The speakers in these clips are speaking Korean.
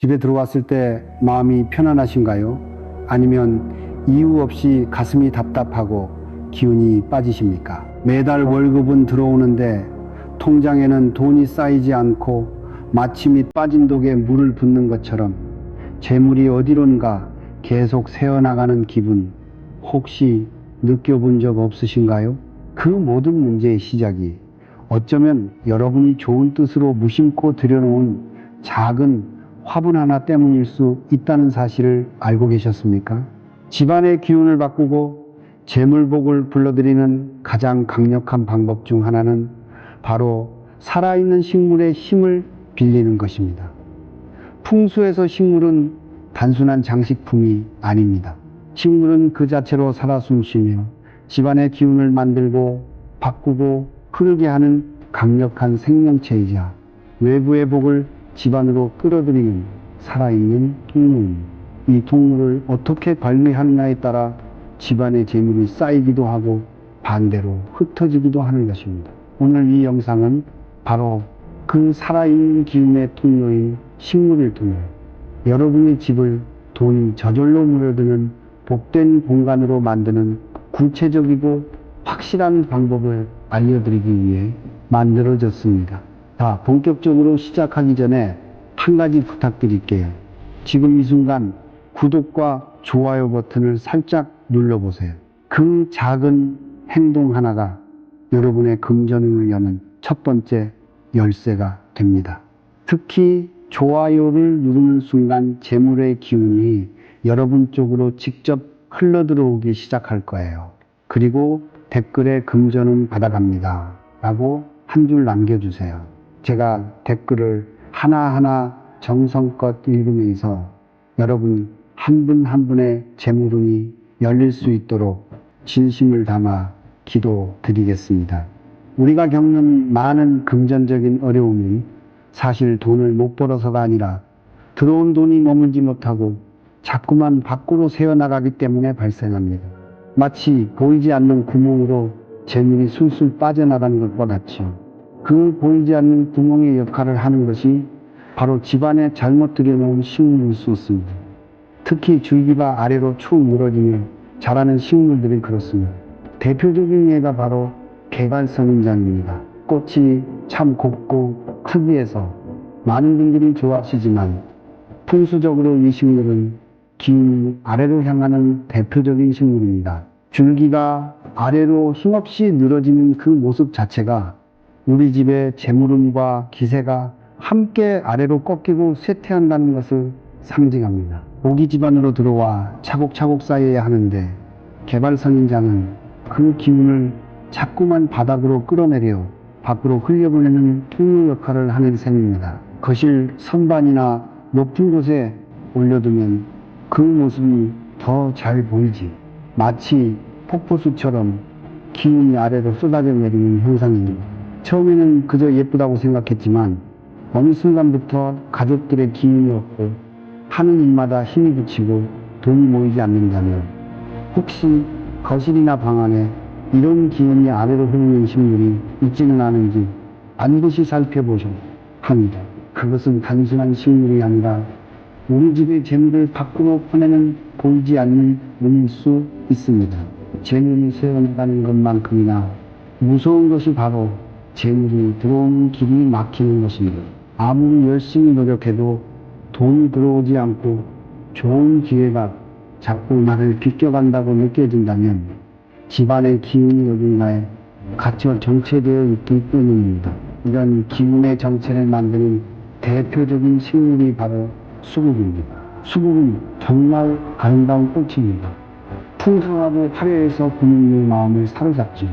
집에 들어왔을 때 마음이 편안하신가요? 아니면 이유 없이 가슴이 답답하고 기운이 빠지십니까? 매달 월급은 들어오는데 통장에는 돈이 쌓이지 않고 마치 밑 빠진 독에 물을 붓는 것처럼 재물이 어디론가 계속 새어나가는 기분 혹시 느껴본 적 없으신가요? 그 모든 문제의 시작이 어쩌면 여러분이 좋은 뜻으로 무심코 들여놓은 작은 화분 하나 때문일 수 있다는 사실을 알고 계셨습니까? 집안의 기운을 바꾸고 재물복을 불러들이는 가장 강력한 방법 중 하나는 바로 살아있는 식물의 힘을 빌리는 것입니다. 풍수에서 식물은 단순한 장식품이 아닙니다. 식물은 그 자체로 살아 숨쉬며 집안의 기운을 만들고 바꾸고 흐르게 하는 강력한 생명체이자 외부의 복을 집안으로 끌어들이는 살아있는 통로입니다. 이 통로를 어떻게 관리하느냐에 따라 집안의 재물이 쌓이기도 하고 반대로 흩어지기도 하는 것입니다. 오늘 이 영상은 바로 그 살아있는 기운의 통로인 식물을 통해 여러분의 집을 돈이 저절로 물어드는 복된 공간으로 만드는 구체적이고 확실한 방법을 알려드리기 위해 만들어졌습니다. 자, 본격적으로 시작하기 전에 한 가지 부탁드릴게요. 지금 이 순간 구독과 좋아요 버튼을 살짝 눌러보세요. 그 작은 행동 하나가 여러분의 금전운을 여는 첫 번째 열쇠가 됩니다. 특히 좋아요를 누르는 순간 재물의 기운이 여러분 쪽으로 직접 흘러들어오기 시작할 거예요. 그리고 댓글에 금전운 받아갑니다 라고 한 줄 남겨주세요. 제가 댓글을 하나하나 정성껏 읽으면서 여러분 한 분 한 분의 재물운이 열릴 수 있도록 진심을 담아 기도드리겠습니다. 우리가 겪는 많은 금전적인 어려움이 사실 돈을 못 벌어서가 아니라 들어온 돈이 머물지 못하고 자꾸만 밖으로 새어나가기 때문에 발생합니다. 마치 보이지 않는 구멍으로 재물이 술술 빠져나가는 것과 같죠. 그 보이지 않는 구멍의 역할을 하는 것이 바로 집안에 잘못 들여놓은 식물일 수 있습니다. 특히 줄기가 아래로 축 늘어지며 자라는 식물들이 그렇습니다. 대표적인 예가 바로 개발선인장입니다. 꽃이 참 곱고 특이해서 많은 분들이 좋아하시지만 풍수적으로 이 식물은 기운이 아래로 향하는 대표적인 식물입니다. 줄기가 아래로 힘없이 늘어지는 그 모습 자체가 우리 집의 재물운과 기세가 함께 아래로 꺾이고 쇠퇴한다는 것을 상징합니다. 복이 집안으로 들어와 차곡차곡 쌓여야 하는데 개발선인장은 그 기운을 자꾸만 바닥으로 끌어내려 밖으로 흘려보내는 통로 역할을 하는 셈입니다. 거실 선반이나 높은 곳에 올려두면 그 모습이 더 잘 보이지. 마치 폭포수처럼 기운이 아래로 쏟아져 내리는 현상입니다. 처음에는 그저 예쁘다고 생각했지만 어느 순간부터 가족들의 기운이 없고 하는 일마다 힘이 붙이고 돈이 모이지 않는다면 혹시 거실이나 방 안에 이런 기운이 아래로 흐르는 식물이 있지는 않은지 반드시 살펴보셔야 합니다. 그것은 단순한 식물이 아니라 우리 집의 재물을 밖으로 퍼내는 보이지 않는 운일 수 있습니다. 재물이 새어나가는 것만큼이나 무서운 것이 바로 재물이 들어오는 길이 막히는 것입니다. 아무리 열심히 노력해도 돈이 들어오지 않고 좋은 기회가 자꾸 나를 비껴간다고 느껴진다면 집안의 기운이 어딘가에 갇혀 정체되어 있기 때문입니다. 이런 기운의 정체를 만드는 대표적인 식물이 바로 수국입니다. 수국은 정말 아름다운 꽃입니다. 풍성하고 화려해서 부모님의 마음을 사로잡지.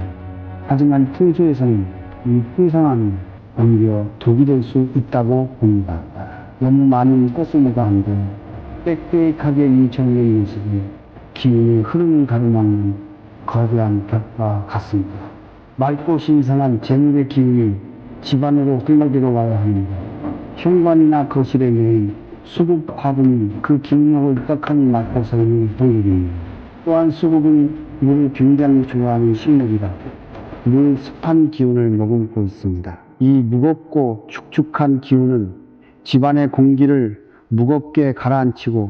하지만 풍수에서는 이 풍성함이 오히려 독이 될 수 있다고 봅니다. 너무 많은 꽃송이가 한데 빽빽하게 일정의 모습이 기운의 흐름을 가로막는 거대한 벽과 같습니다. 맑고 신선한 재물의 기운이 집안으로 흘러들어와야 합니다. 현관이나 거실에 놓인 수국 화분이 그 기운력을 떡하니 맡아서 있는 동일입니다. 또한 수국은 물을 굉장히 좋아하는 식물이라 물 습한 기운을 머금고 있습니다. 이 무겁고 축축한 기운은 집안의 공기를 무겁게 가라앉히고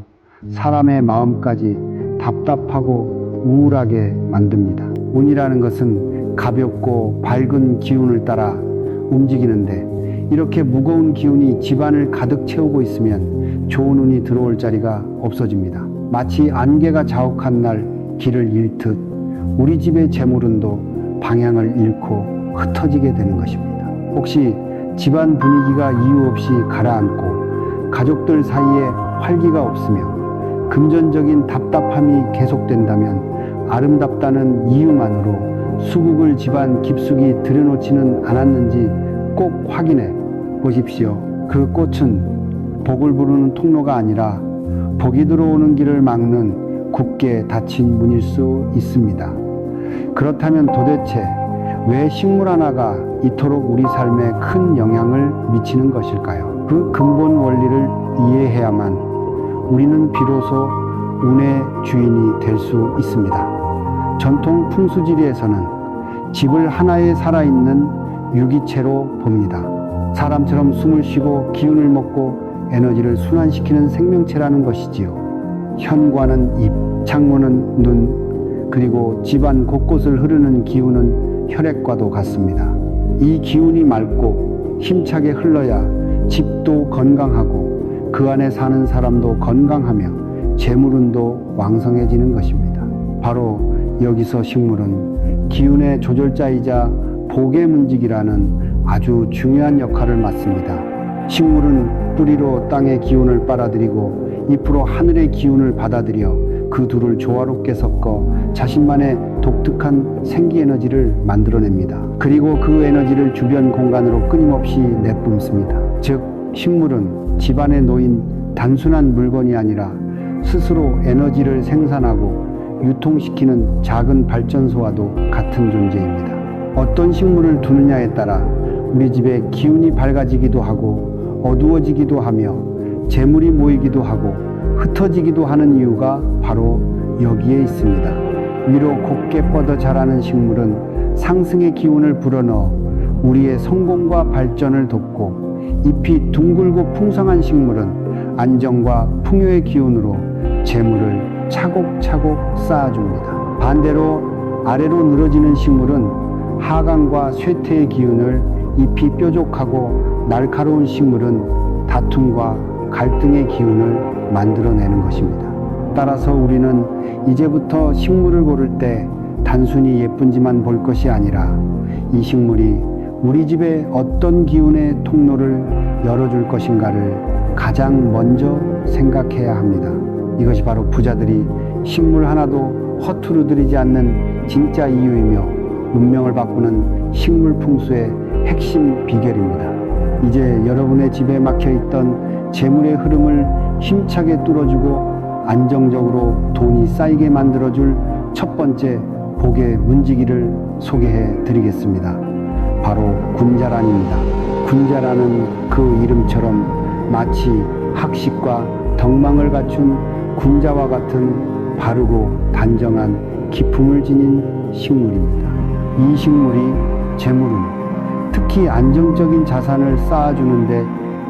사람의 마음까지 답답하고 우울하게 만듭니다. 운이라는 것은 가볍고 밝은 기운을 따라 움직이는데 이렇게 무거운 기운이 집안을 가득 채우고 있으면 좋은 운이 들어올 자리가 없어집니다. 마치 안개가 자욱한 날 길을 잃듯 우리 집의 재물운도 방향을 잃고 흩어지게 되는 것입니다. 혹시 집안 분위기가 이유 없이 가라앉고 가족들 사이에 활기가 없으며 금전적인 답답함이 계속된다면 아름답다는 이유만으로 수국을 집안 깊숙이 들여놓지는 않았는지 꼭 확인해 보십시오. 그 꽃은 복을 부르는 통로가 아니라 복이 들어오는 길을 막는 굳게 닫힌 문일 수 있습니다. 그렇다면 도대체 왜 식물 하나가 이토록 우리 삶에 큰 영향을 미치는 것일까요? 그 근본 원리를 이해해야만 우리는 비로소 운의 주인이 될 수 있습니다. 전통 풍수지리에서는 집을 하나의 살아있는 유기체로 봅니다. 사람처럼 숨을 쉬고 기운을 먹고 에너지를 순환시키는 생명체라는 것이지요. 현관은 입, 창문은 눈, 그리고 집안 곳곳을 흐르는 기운은 혈액과도 같습니다. 이 기운이 맑고 힘차게 흘러야 집도 건강하고 그 안에 사는 사람도 건강하며 재물운도 왕성해지는 것입니다. 바로 여기서 식물은 기운의 조절자이자 복의 문직이라는 아주 중요한 역할을 맡습니다. 식물은 뿌리로 땅의 기운을 빨아들이고 잎으로 하늘의 기운을 받아들여 그 둘을 조화롭게 섞어 자신만의 독특한 생기 에너지를 만들어냅니다. 그리고 그 에너지를 주변 공간으로 끊임없이 내뿜습니다. 즉 식물은 집안에 놓인 단순한 물건이 아니라 스스로 에너지를 생산하고 유통시키는 작은 발전소와도 같은 존재입니다. 어떤 식물을 두느냐에 따라 우리 집에 기운이 밝아지기도 하고 어두워지기도 하며 재물이 모이기도 하고 흩어지기도 하는 이유가 바로 여기에 있습니다. 위로 곱게 뻗어 자라는 식물은 상승의 기운을 불어넣어 우리의 성공과 발전을 돕고, 잎이 둥글고 풍성한 식물은 안정과 풍요의 기운으로 재물을 차곡차곡 쌓아줍니다. 반대로 아래로 늘어지는 식물은 하강과 쇠퇴의 기운을, 잎이 뾰족하고 날카로운 식물은 다툼과 갈등의 기운을 만들어내는 것입니다. 따라서 우리는 이제부터 식물을 고를 때 단순히 예쁜지만 볼 것이 아니라 이 식물이 우리 집에 어떤 기운의 통로를 열어줄 것인가를 가장 먼저 생각해야 합니다. 이것이 바로 부자들이 식물 하나도 허투루 들이지 않는 진짜 이유이며 운명을 바꾸는 식물 풍수의 핵심 비결입니다. 이제 여러분의 집에 막혀있던 재물의 흐름을 힘차게 뚫어주고 안정적으로 돈이 쌓이게 만들어줄 첫 번째 복의 문지기를 소개해 드리겠습니다. 바로 군자란입니다. 군자란은 그 이름처럼 마치 학식과 덕망을 갖춘 군자와 같은 바르고 단정한 기품을 지닌 식물입니다. 이 식물이 재물운, 특히 안정적인 자산을 쌓아주는데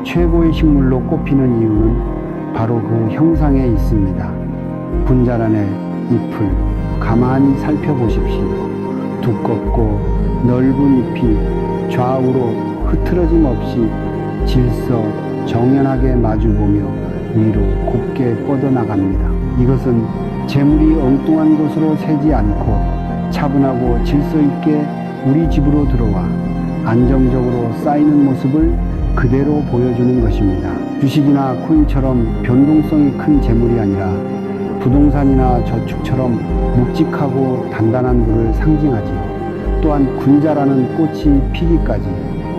최고의 식물로 꼽히는 이유는 바로 그 형상에 있습니다. 군자란의 잎을 가만히 살펴보십시오. 두껍고 넓은 잎이 좌우로 흐트러짐 없이 질서 정연하게 마주보며 위로 곱게 뻗어나갑니다. 이것은 재물이 엉뚱한 곳으로 새지 않고 차분하고 질서 있게 우리 집으로 들어와 안정적으로 쌓이는 모습을 그대로 보여주는 것입니다. 주식이나 코인처럼 변동성이 큰 재물이 아니라 부동산이나 저축처럼 묵직하고 단단한 부를 상징하지요. 또한 군자라는 꽃이 피기까지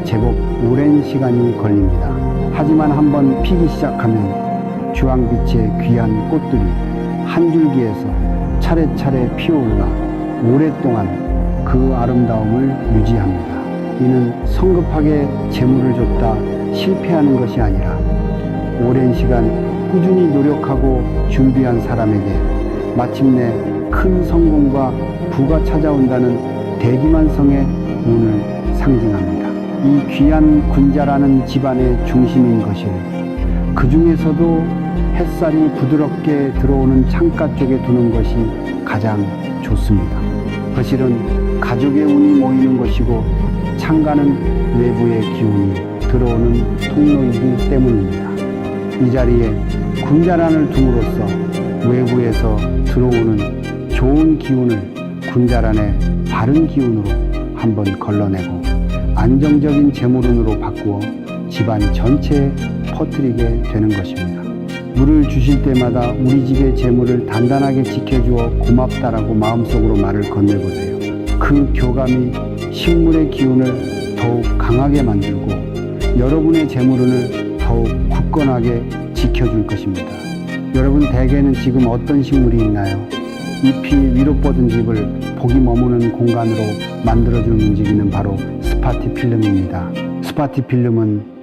제법 오랜 시간이 걸립니다. 하지만 한번 피기 시작하면 주황빛의 귀한 꽃들이 한 줄기에서 차례차례 피어올라 오랫동안 그 아름다움을 유지합니다. 이는 성급하게 재물을 줬다 실패하는 것이 아니라 오랜 시간 꾸준히 노력하고 준비한 사람에게 마침내 큰 성공과 부가 찾아온다는 대기만성의 운을 상징합니다. 이 귀한 군자라는 집안의 중심인 것을 그 중에서도 햇살이 부드럽게 들어오는 창가 쪽에 두는 것이 가장 좋습니다. 거실은 가족의 운이 모이는 곳이고 창가는 외부의 기운이 들어오는 통로이기 때문입니다. 이 자리에 군자란을 둠으로써 외부에서 들어오는 좋은 기운을 군자란의 바른 기운으로 한번 걸러내고 안정적인 재물운으로 바꾸어 집안 전체에 퍼뜨리게 되는 것입니다. 물을 주실 때마다 우리 집의 재물을 단단하게 지켜주어 고맙다라고 마음속으로 말을 건네보세요. 그 교감이 식물의 기운을 더욱 강하게 만들고 여러분의 재물운을 더욱 굳건하게 지켜줄 것입니다. 여러분 댁에는 지금 어떤 식물이 있나요? 잎이 위로 뻗은 집을 복이 머무는 공간으로 만들어주는 움직이는 바로 스파티필름입니다. 스파티필름은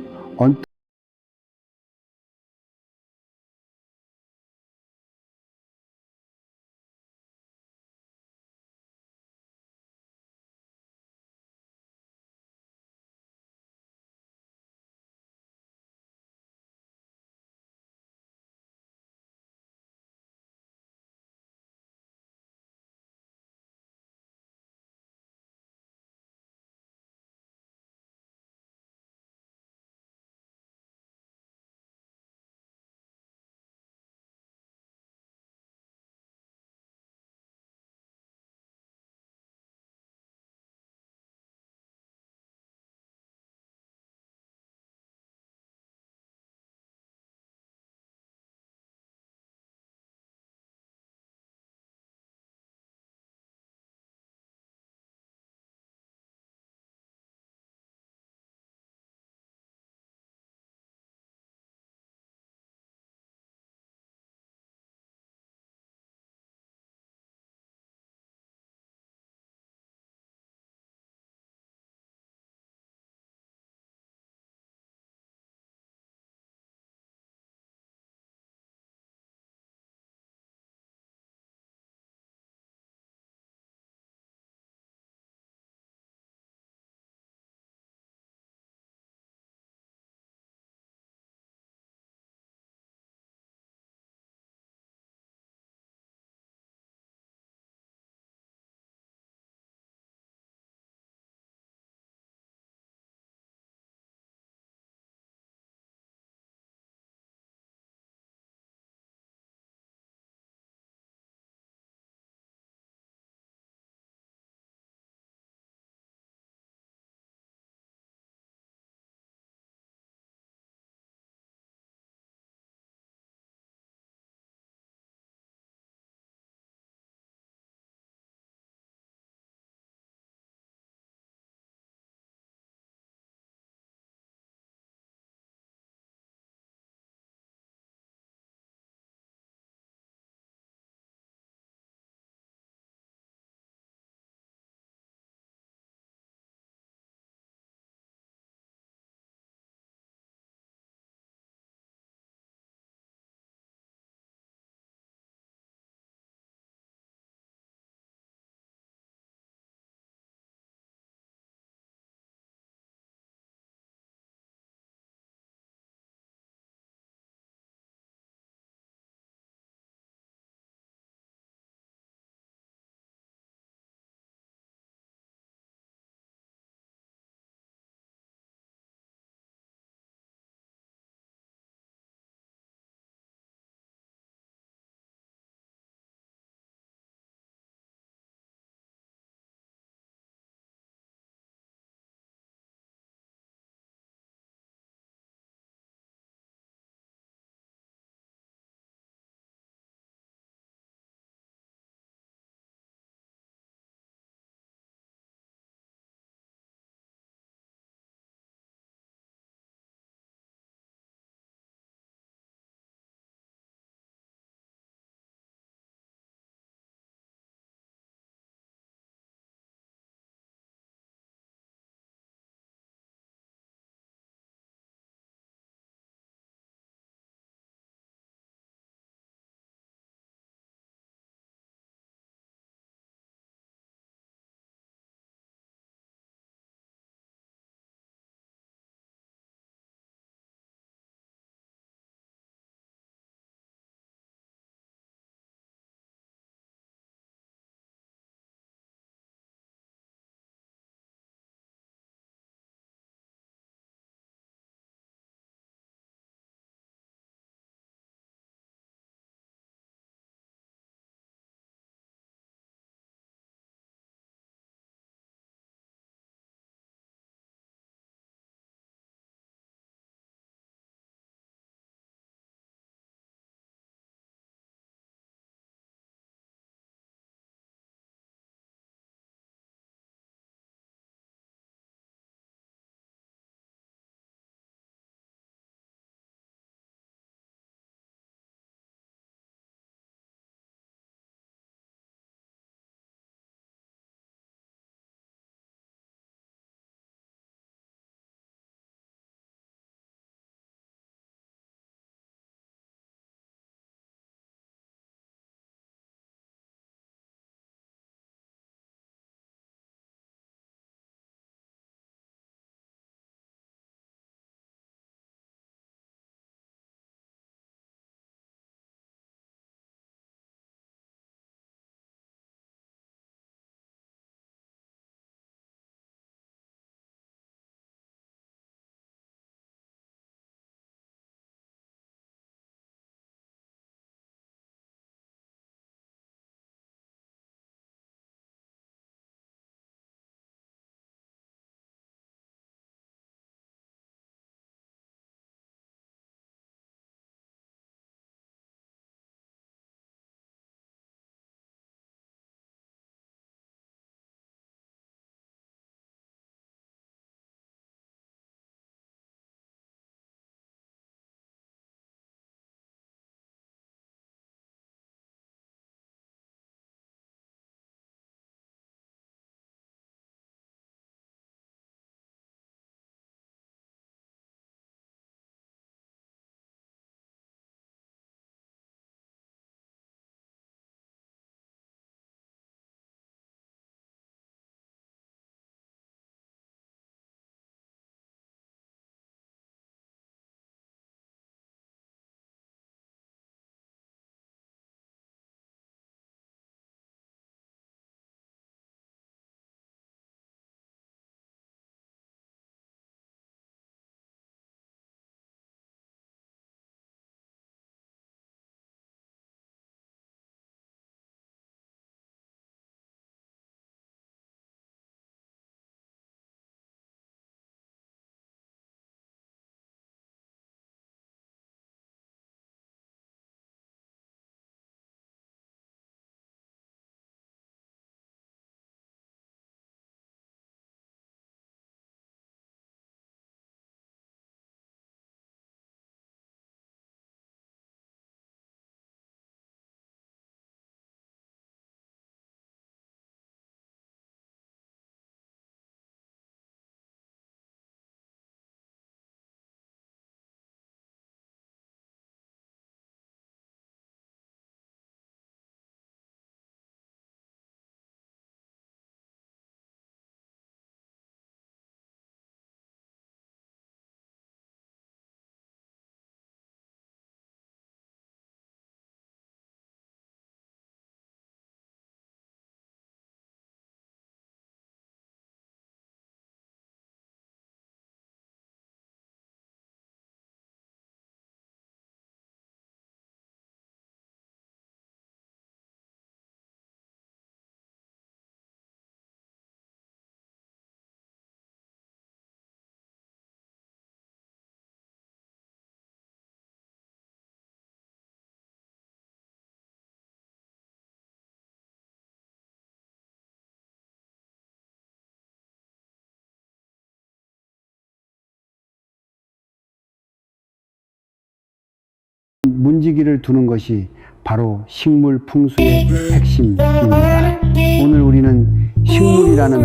문지기를 두는 것이 바로 식물 풍수의 핵심입니다. 오늘 우리는 식물이라는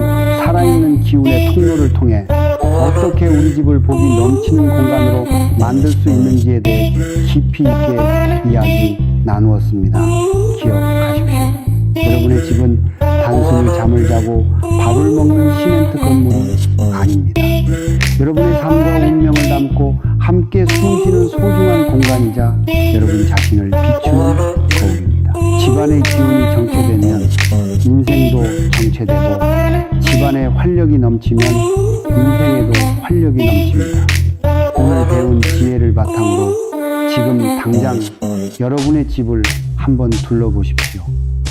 살아있는 기운의 통로를 통해 어떻게 우리 집을 복이 넘치는 공간으로 만들 수 있는지에 대해 깊이 있게 이야기 나누었습니다. 기억하십시오. 여러분의 집은 단순히 잠을 자고 밥을 먹는 시멘트 건물이 아닙니다. 여러분의 삶과 운명을 담고 함께 숨쉬는 소중한 공간이자 여러분 자신을 비추는 거울입니다. 집안의 기운이 정체되면 인생도 정체되고 집안에 활력이 넘치면 인생에도 활력이 넘칩니다. 오늘 배운 지혜를 바탕으로 지금 당장 여러분의 집을 한번 둘러보십시오.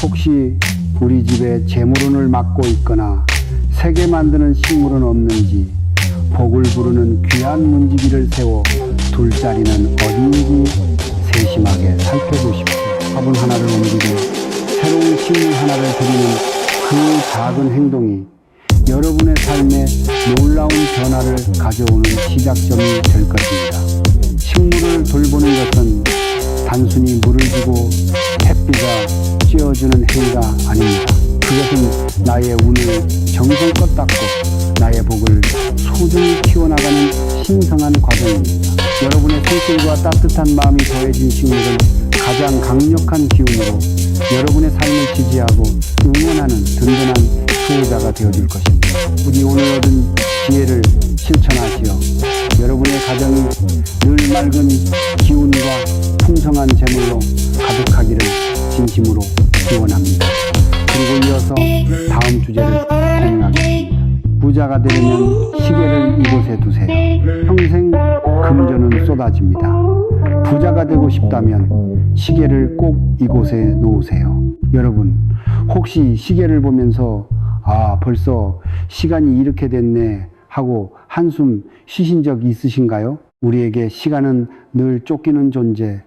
혹시 우리 집에 재물운을 막고 있거나 새게 만드는 식물은 없는지, 복을 부르는 귀한 문지기를 세워 둘 자리는 어디인지 세심하게 살펴보십시오. 화분 하나를 옮기고 새로운 식물 하나를 드리는 그 작은 행동이 여러분의 삶에 놀라운 변화를 가져오는 시작점이 될 것입니다. 식물을 돌보는 것은 단순히 물을 주고 햇빛을 쬐어주는 행위가 아닙니다. 그것은 나의 운을 정성껏 닦고 나의 복을 소중히 키워나가는 신성한 과정입니다. 여러분의 손길과 따뜻한 마음이 더해진 식물은 가장 강력한 기운으로 여러분의 삶을 지지하고 응원하는 든든한 수호자가 되어줄 것입니다. 부디 오늘 얻은 지혜를 실천하시어 여러분의 가정이 늘 맑은 기운과 풍성한 재물로 가득하기를 진심으로 기원합니다. 그리고 이어서 다음 주제를 공유하겠습니다. 부자가 되려면 시계를 이곳에 두세요. 평생 금전은 쏟아집니다. 부자가 되고 싶다면 시계를 꼭 이곳에 놓으세요. 여러분, 혹시 시계를 보면서 벌써 시간이 이렇게 됐네 하고 한숨 쉬신 적 있으신가요? 우리에게 시간은 늘 쫓기는 존재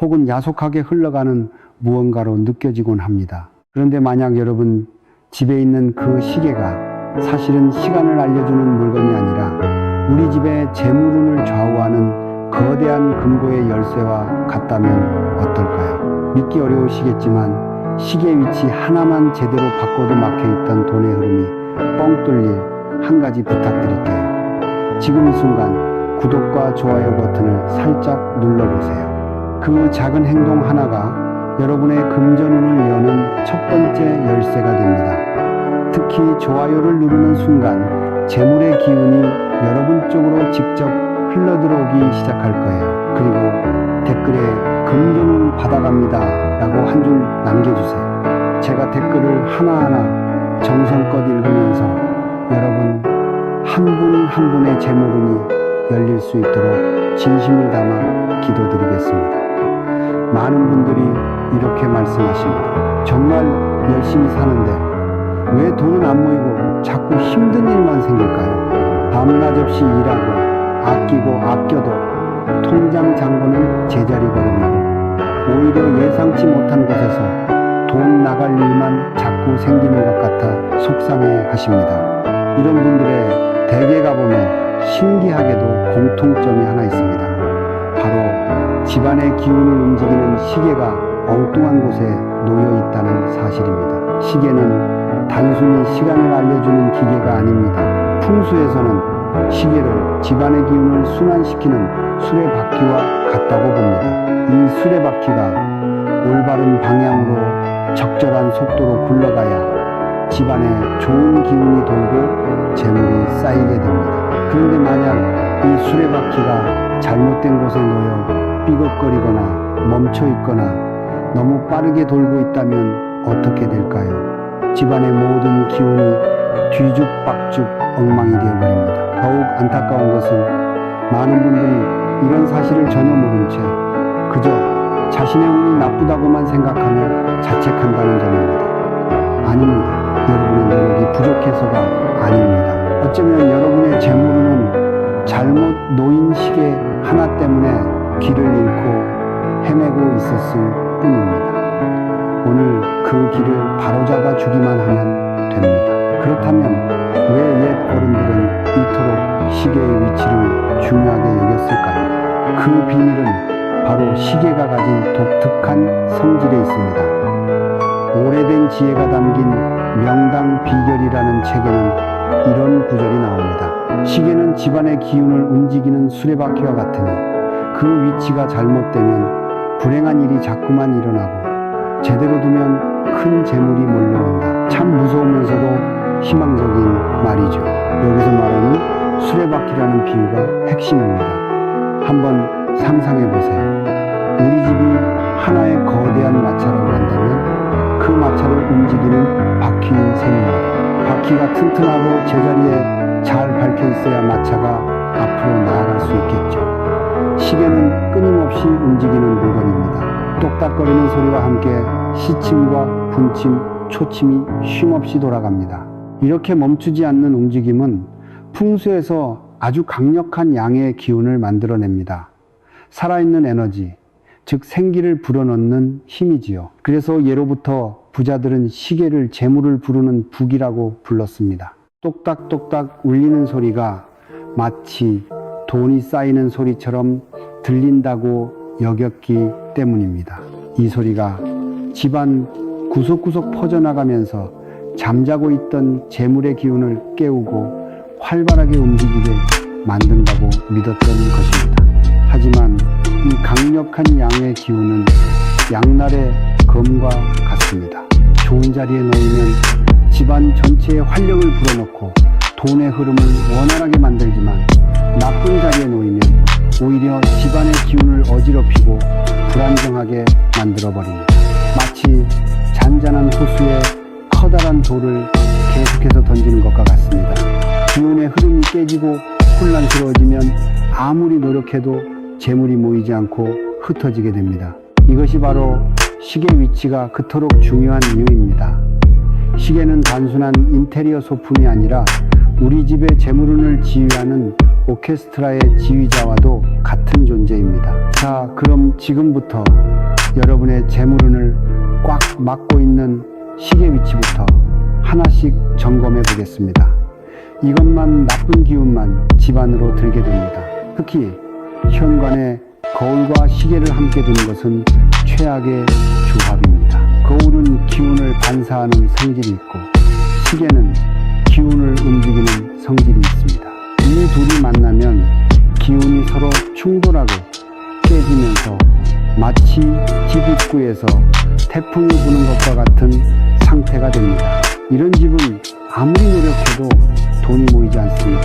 혹은 야속하게 흘러가는 무언가로 느껴지곤 합니다. 그런데 만약 여러분 집에 있는 그 시계가 사실은 시간을 알려주는 물건이 아니라 우리 집의 재물운을 좌우하는 거대한 금고의 열쇠와 같다면 어떨까요? 믿기 어려우시겠지만 시계 위치 하나만 제대로 바꿔도 막혀있던 돈의 흐름이 뻥 뚫릴 한 가지 부탁드릴게요. 지금 이 순간 구독과 좋아요 버튼을 살짝 눌러보세요. 그 작은 행동 하나가 여러분의 금전운을 여는 첫 번째 열쇠가 됩니다. 특히 좋아요를 누르는 순간 재물의 기운이 여러분 쪽으로 직접 흘러들어오기 시작할 거예요. 그리고 댓글에 금전운 받아갑니다 라고 한 줄 남겨주세요. 제가 댓글을 하나하나 정성껏 읽으면서 여러분 한 분 한 분의 재물운이 열릴 수 있도록 진심을 담아 기도드리겠습니다. 많은 분들이 이렇게 말씀하십니다. 정말 열심히 사는데 왜 돈은 안 모이고 자꾸 힘든 일만 생길까요? 밤낮 없이 일하고 아끼고 아껴도 통장 잔고는 제자리거든요. 오히려 예상치 못한 곳에서 돈 나갈 일만 자꾸 생기는 것 같아 속상해 하십니다. 이런 분들의 댁에 가보면 신기하게도 공통점이 하나 있습니다. 바로 집안의 기운을 움직이는 시계가 엉뚱한 곳에 놓여 있다는 사실입니다. 시계는 단순히 시간을 알려주는 기계가 아닙니다. 풍수에서는 시계를 집안의 기운을 순환시키는 수레바퀴와 같다고 봅니다. 이 수레바퀴가 올바른 방향으로 적절한 속도로 굴러가야 집안에 좋은 기운이 돌고 재물이 쌓이게 됩니다. 그런데 만약 이 수레바퀴가 잘못된 곳에 놓여 삐걱거리거나 멈춰있거나 너무 빠르게 돌고 있다면 어떻게 될까요? 집안의 모든 기운이 뒤죽박죽 엉망이 되어버립니다. 더욱 안타까운 것은 많은 분들이 이런 사실을 전혀 모른 채 그저 자신의 운이 나쁘다고만 생각하며 자책한다는 점입니다. 아닙니다. 여러분의 노력이 부족해서가 아닙니다. 어쩌면 여러분의 재물운은 잘못 놓인 시계 하나 때문에 길을 잃고 헤매고 있었을 뿐입니다. 오늘 그 길을 바로잡아 주기만 하면 됩니다. 그렇다면 왜 옛 어른들은 이토록 시계의 위치를 중요하게 여겼을까요? 그 비밀은 바로 시계가 가진 독특한 성질에 있습니다. 오래된 지혜가 담긴 명당 비결이라는 책에는 이런 구절이 나옵니다. 시계는 집안의 기운을 움직이는 수레바퀴와 같으니 그 위치가 잘못되면 불행한 일이 자꾸만 일어나고 제대로 두면 큰 재물이 몰려온다. 참 무서우면서도 희망적인 말이죠. 여기서 말하는 수레바퀴라는 비유가 핵심입니다. 한번 상상해 보세요. 우리 집이 하나의 거대한 마차라고 한다면 그 마차를 움직이는 바퀴인 셈입니다. 바퀴가 튼튼하고 제자리에 잘 밝혀 있어야 마차가 앞으로 나아갈 수 있겠죠. 시계는 끊임없이 움직이는 물건입니다. 똑딱거리는 소리와 함께 시침과 분침, 초침이 쉼없이 돌아갑니다. 이렇게 멈추지 않는 움직임은 풍수에서 아주 강력한 양의 기운을 만들어냅니다. 살아있는 에너지, 즉 생기를 불어넣는 힘이지요. 그래서 예로부터 부자들은 시계를 재물을 부르는 북이라고 불렀습니다. 똑딱똑딱 울리는 소리가 마치 돈이 쌓이는 소리처럼 들린다고 여겼기 때문입니다. 이 소리가 집안 구석구석 퍼져나가면서 잠자고 있던 재물의 기운을 깨우고 활발하게 움직이게 만든다고 믿었던 것입니다. 하지만 이 강력한 양의 기운은 양날의 검과 같습니다. 좋은 자리에 놓이면 집안 전체에 활력을 불어넣고 돈의 흐름을 원활하게 만들지만 나쁜 자리에 놓이면 오히려 집안의 기운을 어지럽히고 불안정하게 만들어버립니다. 마치 잔잔한 호수에 커다란 돌을 계속해서 던지는 것과 같습니다. 기운의 흐름이 깨지고 혼란스러워지면 아무리 노력해도 재물이 모이지 않고 흩어지게 됩니다. 이것이 바로 시계 위치가 그토록 중요한 이유입니다. 시계는 단순한 인테리어 소품이 아니라 우리 집의 재물운을 지휘하는 오케스트라의 지휘자와도 같은 존재입니다. 자, 그럼 지금부터 여러분의 재물운을 꽉 막고 있는 시계 위치부터 하나씩 점검해 보겠습니다. 이것만 나쁜 기운만 집안으로 들게 됩니다. 특히 현관에 거울과 시계를 함께 두는 것은 최악의 조합입니다. 거울은 기운을 반사하는 성질이 있고 시계는 기운을 움직이는 성질이 있습니다. 이 둘이 만나면 기운이 서로 충돌하고 깨지면서 마치 집 입구에서 태풍이 부는 것과 같은 상태가 됩니다. 이런 집은 아무리 노력해도 돈이 모이지 않습니다.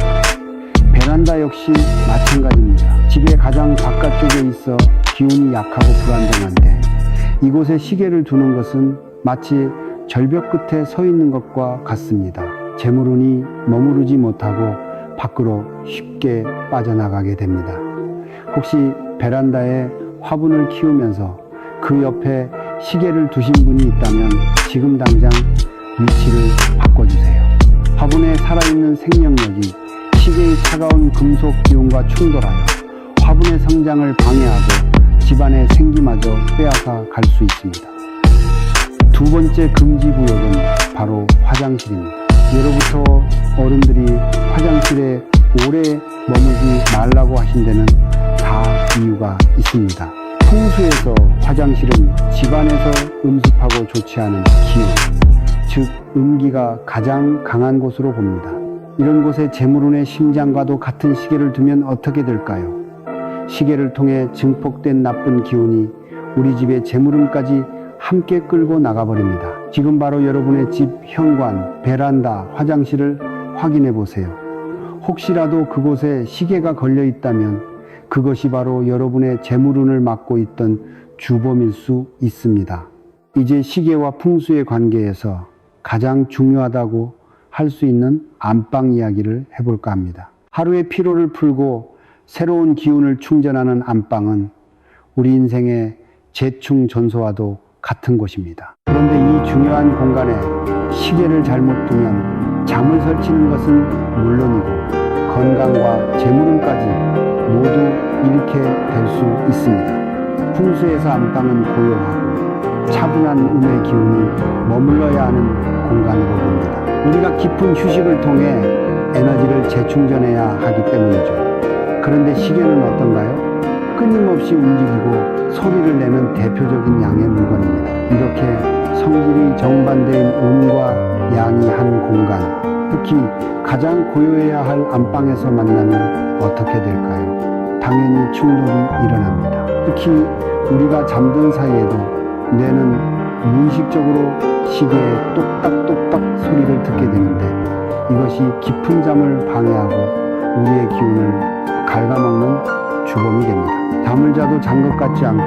베란다 역시 마찬가지입니다. 집의 가장 바깥쪽에 있어 기운이 약하고 불안정한데 이곳에 시계를 두는 것은 마치 절벽 끝에 서 있는 것과 같습니다. 재물운이 머무르지 못하고 밖으로 쉽게 빠져나가게 됩니다. 혹시 베란다에 화분을 키우면서 그 옆에 시계를 두신 분이 있다면 지금 당장 위치를 바꿔주세요. 화분에 살아있는 생명력이 시계의 차가운 금속 기운과 충돌하여 화분의 성장을 방해하고 집안의 생기마저 빼앗아 갈 수 있습니다. 두 번째 금지 구역은 바로 화장실입니다. 예로부터 어른들이 화장실에 오래 머무지 말라고 하신 데는 다 이유가 있습니다. 풍수에서 화장실은 집안에서 음습하고 좋지 않은 기운, 즉 음기가 가장 강한 곳으로 봅니다. 이런 곳에 재물운의 심장과도 같은 시계를 두면 어떻게 될까요? 시계를 통해 증폭된 나쁜 기운이 우리 집의 재물운까지 함께 끌고 나가버립니다. 지금 바로 여러분의 집 현관, 베란다, 화장실을 확인해 보세요. 혹시라도 그곳에 시계가 걸려 있다면 그것이 바로 여러분의 재물운을 막고 있던 주범일 수 있습니다. 이제 시계와 풍수의 관계에서 가장 중요하다고 할 수 있는 안방 이야기를 해볼까 합니다. 하루의 피로를 풀고 새로운 기운을 충전하는 안방은 우리 인생의 재충 전소와도 같은 곳입니다. 그런데 이 중요한 공간에 시계를 잘못 두면 잠을 설치는 것은 물론이고 건강과 재물운까지 모두 잃게 될 수 있습니다. 풍수에서 안방은 고요하고 차분한 음의 기운이 머물러야 하는 공간으로 봅니다. 우리가 깊은 휴식을 통해 에너지를 재충전해야 하기 때문이죠. 그런데 시계는 어떤가요? 끊임없이 움직이고 소리를 내는 대표적인 양의 물건입니다. 이렇게 성질이 정반대인 음과 양이 한 공간, 특히 가장 고요해야 할 안방에서 만나면 어떻게 될까요? 당연히 충돌이 일어납니다. 특히 우리가 잠든 사이에도 뇌는 무의식적으로 시계의 똑딱똑딱 소리를 듣게 되는데 이것이 깊은 잠을 방해하고 우리의 기운을 갉아먹는 주범이 됩니다. 잠을 자도 잔 것 같지 않고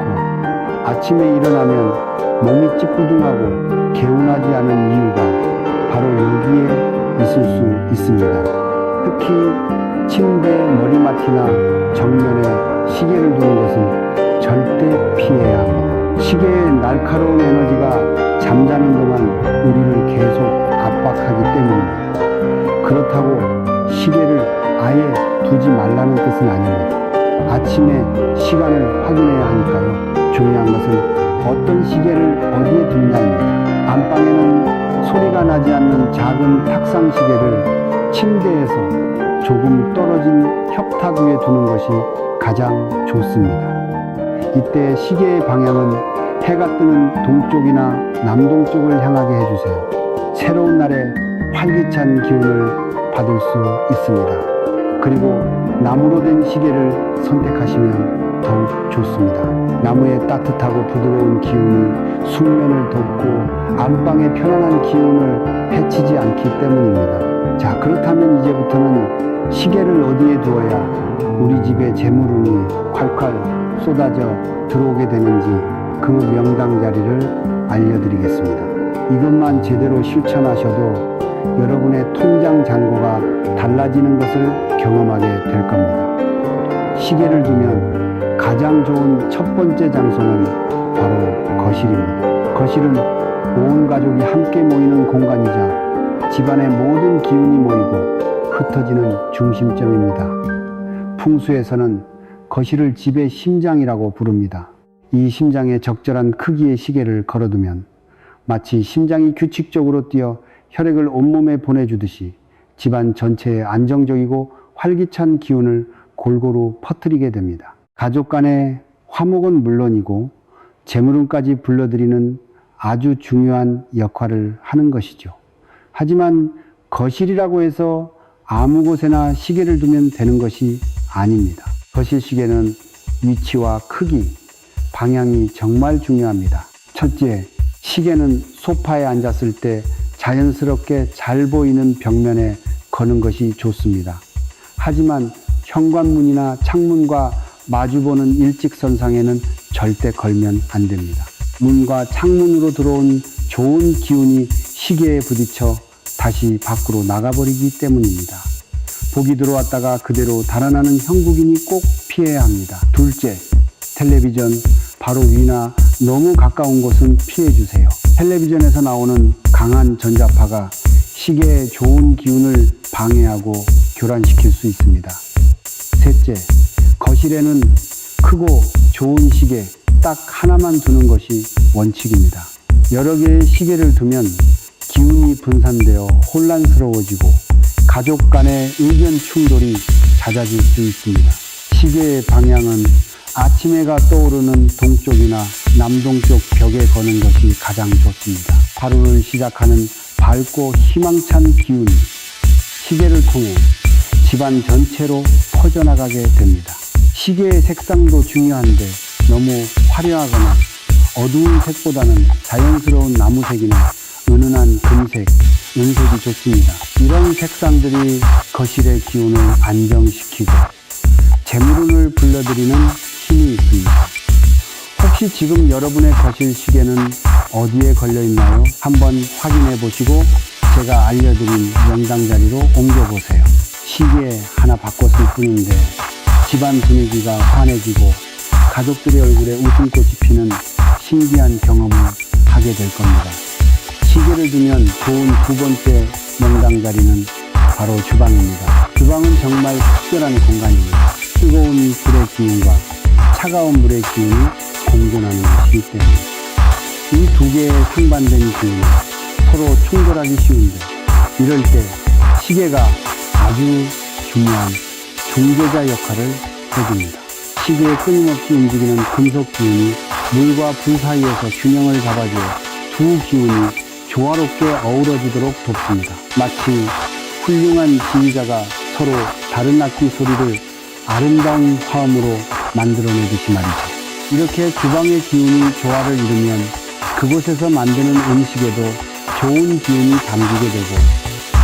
아침에 일어나면 몸이 찌뿌둥하고 개운하지 않은 이유가 바로 여기에 있을 수 있습니다. 특히 침대 머리맡이나 정면에 시계를 두는 것은 절대 피해야 합니다. 시계의 날카로운 에너지가 잠자는 동안 우리를 계속 압박하기 때문입니다. 그렇다고 시계를 아예 두지 말라는 뜻은 아닙니다. 아침에 시간을 확인해야 하니까요. 중요한 것은 어떤 시계를 어디에 두느냐입니다. 안방에는 소리가 나지 않는 작은 탁상 시계를 침대에서 조금 떨어진 협탁 위에 두는 것이 가장 좋습니다. 이때 시계의 방향은 해가 뜨는 동쪽이나 남동쪽을 향하게 해주세요. 새로운 날에 활기찬 기운을 받을 수 있습니다. 그리고 나무로 된 시계를 선택하시면 더욱 좋습니다. 나무의 따뜻하고 부드러운 기운이 숙면을 돕고 안방의 편안한 기운을 해치지 않기 때문입니다. 자, 그렇다면 이제부터는 시계를 어디에 두어야 우리 집에 재물운이 콸콸 쏟아져 들어오게 되는지 그 명당 자리를 알려드리겠습니다. 이것만 제대로 실천하셔도 여러분의 통장 잔고가 달라지는 것을 경험하게 될 겁니다. 시계를 두면 가장 좋은 첫 번째 장소는 바로 거실입니다. 거실은 온 가족이 함께 모이는 공간이자 집안의 모든 기운이 모이고 흩어지는 중심점입니다. 풍수에서는 거실을 집의 심장이라고 부릅니다. 이 심장에 적절한 크기의 시계를 걸어두면 마치 심장이 규칙적으로 뛰어 혈액을 온몸에 보내주듯이 집안 전체에 안정적이고 활기찬 기운을 골고루 퍼뜨리게 됩니다. 가족 간의 화목은 물론이고 재물운까지 불러들이는 아주 중요한 역할을 하는 것이죠. 하지만 거실이라고 해서 아무 곳에나 시계를 두면 되는 것이 아닙니다. 거실 시계는 위치와 크기, 방향이 정말 중요합니다. 첫째, 시계는 소파에 앉았을 때 자연스럽게 잘 보이는 벽면에 거는 것이 좋습니다. 하지만 현관문이나 창문과 마주보는 일직선상에는 절대 걸면 안 됩니다. 문과 창문으로 들어온 좋은 기운이 시계에 부딪혀 다시 밖으로 나가버리기 때문입니다. 복이 들어왔다가 그대로 달아나는 형국이니 꼭 피해야 합니다. 둘째, 텔레비전 바로 위나 너무 가까운 곳은 피해주세요. 텔레비전에서 나오는 강한 전자파가 시계의 좋은 기운을 방해하고 교란시킬 수 있습니다. 셋째, 거실에는 크고 좋은 시계 딱 하나만 두는 것이 원칙입니다. 여러 개의 시계를 두면 기운이 분산되어 혼란스러워지고 가족 간의 의견 충돌이 잦아질 수 있습니다. 시계의 방향은 아침 해가 떠오르는 동쪽이나 남동쪽 벽에 거는 것이 가장 좋습니다. 하루를 시작하는 밝고 희망찬 기운이 시계를 통해 집안 전체로 퍼져나가게 됩니다. 시계의 색상도 중요한데 너무 화려하거나 어두운 색보다는 자연스러운 나무색이나 은은한 금색, 은색이 좋습니다. 이런 색상들이 거실의 기운을 안정시키고 재물운을 불러들이는 힘이 있습니다. 혹시 지금 여러분의 거실 시계는 어디에 걸려 있나요? 한번 확인해 보시고 제가 알려드린 명당 자리로 옮겨보세요. 시계 하나 바꿨을 뿐인데 집안 분위기가 환해지고 가족들의 얼굴에 웃음꽃이 피는 신기한 경험을 하게 될 겁니다. 시계를 두면 좋은 두 번째 명당 자리는 바로 주방입니다. 주방은 정말 특별한 공간입니다. 뜨거운 불의 기운과 차가운 물의 기운이 공존하는 것이기 때문에 이 두 개의 상반된 기운이 서로 충돌하기 쉬운데 이럴 때 시계가 아주 중요한 중재자 역할을 해줍니다. 시계에 끊임없이 움직이는 금속 기운이 물과 불 사이에서 균형을 잡아주어 두 기운이 조화롭게 어우러지도록 돕습니다. 마치 훌륭한 지휘자가 서로 다른 악기 소리를 아름다운 화음으로 만들어내듯이 말이죠. 이렇게 주방의 기운이 조화를 이루면 그곳에서 만드는 음식에도 좋은 기운이 담기게 되고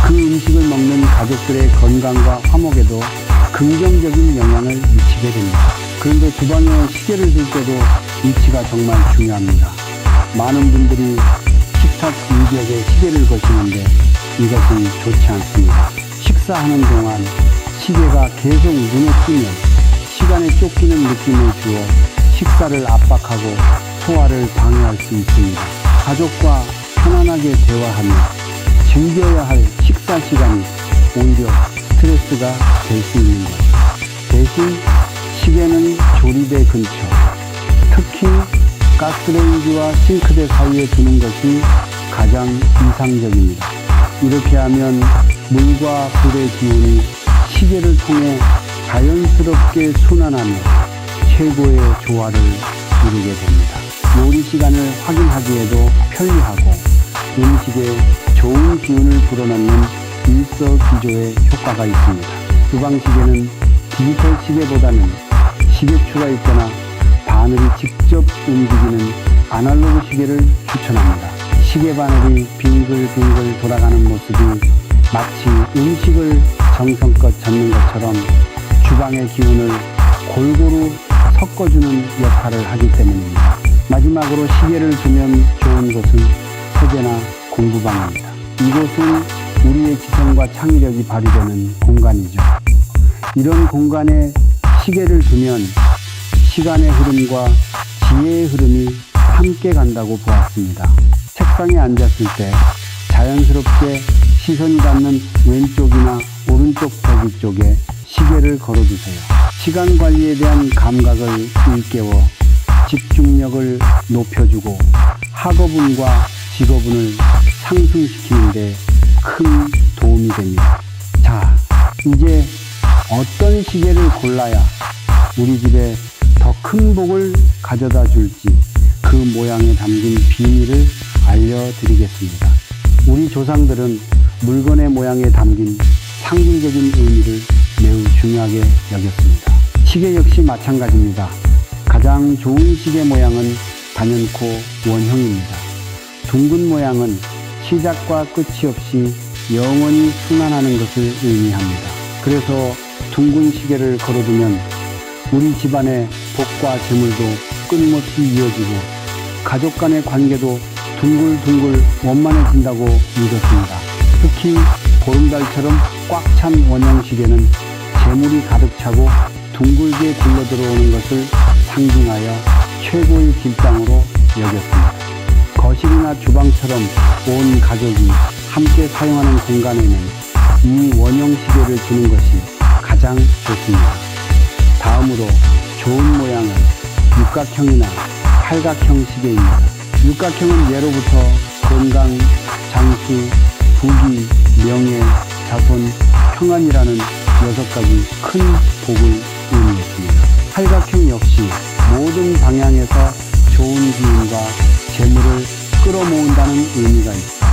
그 음식을 먹는 가족들의 건강과 화목에도 긍정적인 영향을 미치게 됩니다. 그런데 주방에 시계를 둘 때도 위치가 정말 중요합니다. 많은 분들이 식탁 유격에 시계를 거시는데 이것은 좋지 않습니다. 식사하는 동안 시계가 계속 눈에 띄면 시간에 쫓기는 느낌을 주어 식사를 압박하고 소화를 방해할 수 있습니다. 가족과 편안하게 대화하며 즐겨야 할 식사 시간이 오히려 스트레스가 될 수 있는 것. 대신 시계는 조리대 근처, 특히 가스레인지와 싱크대 사이에 두는 것이 가장 이상적입니다. 이렇게 하면 물과 불의 기운이 시계를 통해 자연스럽게 순환하며 최고의 조화를 이루게 됩니다. 요리 시간을 확인하기에도 편리하고 음식에 좋은 기운을 불어넣는 일석이조의 효과가 있습니다. 주방시계는 디지털 시계보다는 시계추가 있거나 바늘이 직접 움직이는 아날로그 시계를 추천합니다. 시계 바늘이 빙글빙글 돌아가는 모습이 마치 음식을 정성껏 잡는 것처럼 주방의 기운을 골고루 섞어주는 역할을 하기 때문입니다. 마지막으로 시계를 두면 좋은 곳은 서재나 공부방입니다. 이곳은 우리의 지성과 창의력이 발휘되는 공간이죠. 이런 공간에 시계를 두면 시간의 흐름과 지혜의 흐름이 함께 간다고 보았습니다. 책상에 앉았을 때 자연스럽게 시선이 닿는 왼쪽이나 오른쪽 벽 쪽에 시계를 걸어두세요. 시간 관리에 대한 감각을 일깨워 집중력을 높여주고 학업운과 직업운을 상승시키는 데 큰 도움이 됩니다. 자, 이제 어떤 시계를 골라야 우리 집에 더 큰 복을 가져다 줄지 그 모양에 담긴 비밀을 알려드리겠습니다. 우리 조상들은 물건의 모양에 담긴 상징적인 의미를 매우 중요하게 여겼습니다. 시계 역시 마찬가지입니다. 가장 좋은 시계 모양은 단연코 원형입니다. 둥근 모양은 시작과 끝이 없이 영원히 순환하는 것을 의미합니다. 그래서 둥근 시계를 걸어두면 우리 집안의 복과 재물도 끊임없이 이어지고 가족 간의 관계도 둥글둥글 원만해진다고 믿었습니다. 특히 보름달처럼 꽉 찬 원형 시계는 재물이 가득 차고 둥글게 굴러 들어오는 것을 상징하여 최고의 길장으로 여겼습니다. 거실이나 주방처럼 온 가족이 함께 사용하는 공간에는 이 원형 시계를 두는 것이 가장 좋습니다. 다음으로 좋은 모양은 육각형이나 팔각형 시계입니다. 육각형은 예로부터 건강, 장수, 부귀, 명예, 자손, 평안이라는 6가지 큰 복을 의미했습니다. 팔각형 역시 모든 방향에서 좋은 기운과 재물을 끌어모은다는 의미가 있어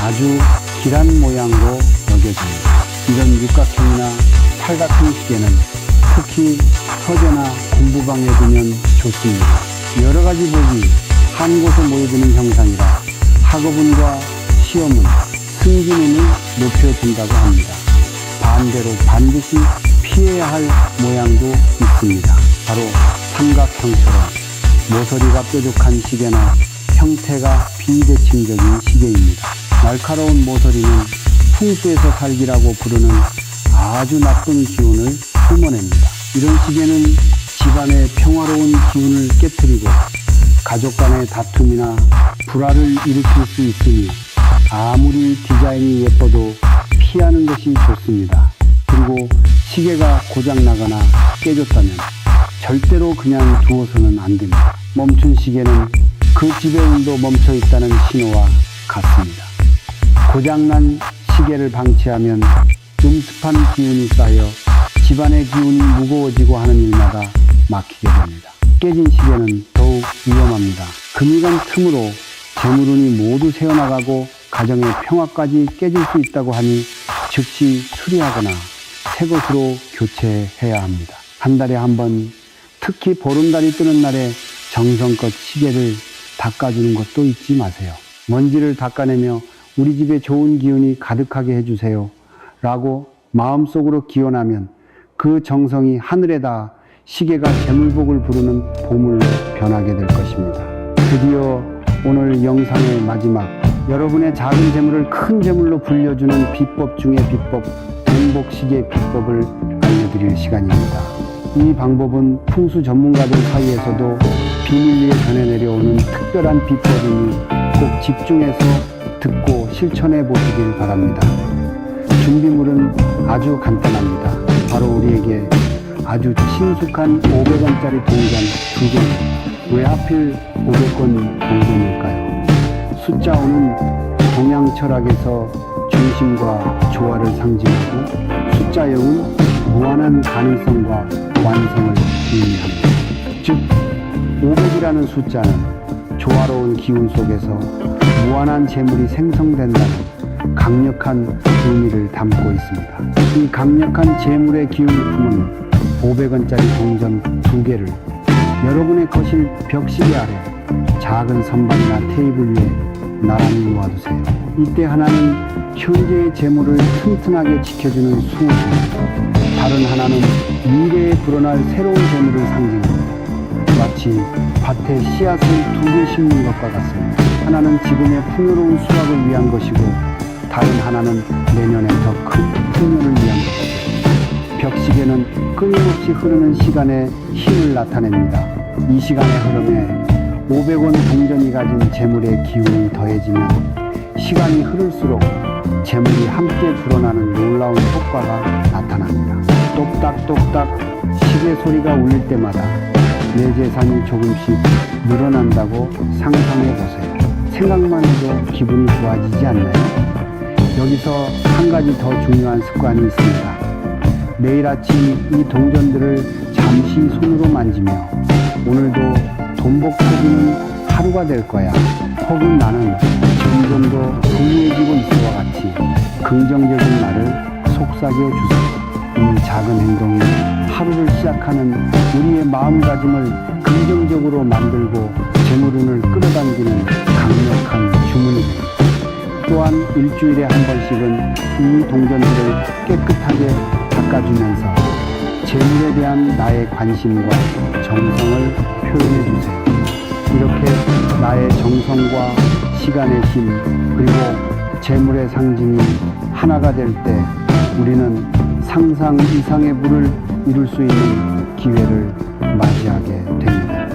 아주 길한 모양으로 여겨집니다. 이런 육각형이나 팔각형 시계는 특히 서재나 공부방에 두면 좋습니다. 여러 가지 복이 한 곳에 모여드는 형상이라 학업운과 시험운, 승진운을 높여준다고 합니다. 반대로 반드시 피해야 할 모양도 있습니다. 바로 삼각형처럼 모서리가 뾰족한 시계나 형태가 비대칭적인 시계입니다. 날카로운 모서리는 풍수에서 살기라고 부르는 아주 나쁜 기운을 뿜어냅니다. 이런 시계는 집안의 평화로운 기운을 깨트리고 가족 간의 다툼이나 불화를 일으킬 수 있으니 아무리 디자인이 예뻐도 피하는 것이 좋습니다. 그리고 시계가 고장나거나 깨졌다면 절대로 그냥 두어서는 안 됩니다. 멈춘 시계는 그 집의 운도 멈춰 있다는 신호와 같습니다. 고장난 시계를 방치하면 음습한 기운이 쌓여 집안의 기운이 무거워지고 하는 일마다 막히게 됩니다. 깨진 시계는 더욱 위험합니다. 금일간 틈으로 재물운이 모두 새어나가고 가정의 평화까지 깨질 수 있다고 하니 즉시 수리하거나 새 것으로 교체해야 합니다. 한 달에 한 번, 특히 보름달이 뜨는 날에 정성껏 시계를 닦아주는 것도 잊지 마세요. 먼지를 닦아내며 우리 집에 좋은 기운이 가득하게 해주세요 라고 마음속으로 기원하면 그 정성이 하늘에 닿아 시계가 재물복을 부르는 보물로 변하게 될 것입니다. 드디어 오늘 영상의 마지막, 여러분의 작은 재물을 큰 재물로 불려주는 비법 중의 비법, 돈복시계 비법을 알려드릴 시간입니다. 이 방법은 풍수 전문가들 사이에서도 비밀리에 전해 내려오는 특별한 비법이니 꼭 집중해서 듣고 실천해 보시길 바랍니다. 준비물은 아주 간단합니다. 바로 우리에게 아주 친숙한 500원짜리 동전 2개. 왜 하필 500원 동전일까요? 숫자 5는 동양 철학에서 중심과 조화를 상징하고, 숫자 0은 무한한 가능성과 완성을 의미합니다. 즉 500이라는 숫자는 조화로운 기운 속에서 무한한 재물이 생성된다는 강력한 의미를 담고 있습니다. 이 강력한 재물의 기운을 품은 500원짜리 동전 2개를 여러분의 거실 벽시계 아래 작은 선반이나 테이블 위에 나란히 놓아두세요. 이때 하나는 현재의 재물을 튼튼하게 지켜주는 수호신, 다른 하나는 미래에 불어날 새로운 재물을 상징합니다. 마치 밭에 씨앗을 2개 심는 것과 같습니다. 하나는 지금의 풍요로운 수확을 위한 것이고, 다른 하나는 내년에 더 큰 풍요를 위한 것이죠. 벽시계는 끊임없이 흐르는 시간의 힘을 나타냅니다. 이 시간의 흐름에 500원 동전이 가진 재물의 기운이 더해지면 시간이 흐를수록 재물이 함께 불어나는 놀라운 효과가 나타납니다. 똑딱똑딱 시계 소리가 울릴 때마다 내 재산이 조금씩 늘어난다고 상상해 보세요. 생각만 해도 기분이 좋아지지 않나요? 여기서 한 가지 더 중요한 습관이 있습니다. 매일 아침 이 동전들을 잠시 손으로 만지며 오늘도 돈복 포기는 하루가 될 거야, 혹은 나는 점점 더 부유해지고 있어와 같이 긍정적인 말을 속삭여 주세요. 이 작은 행동이 하루를 시작하는 우리의 마음가짐을 긍정적으로 만들고 재물운을 끌어당기는 강력한 주문이 됩니다. 또한 일주일에 한 번씩은 이 동전들을 깨끗하게 닦아주면서 재물에 대한 나의 관심과 정성을 표현해 주세요. 이렇게 나의 정성과 시간의 힘, 그리고 재물의 상징이 하나가 될 때 우리는 상상 이상의 부를 이룰 수 있는 기회를 맞이하게 됩니다.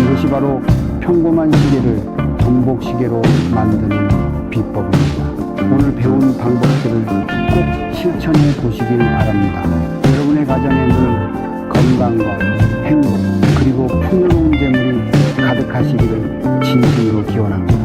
이것이 바로 평범한 시계를 돈복시계로 만드는 비법입니다. 오늘 배운 방법들을 꼭 실천해 보시길 바랍니다. 여러분의 가정에 늘 건강과 행복, 그리고 풍요로운 재물이 가득하시기를 진심으로 기원합니다.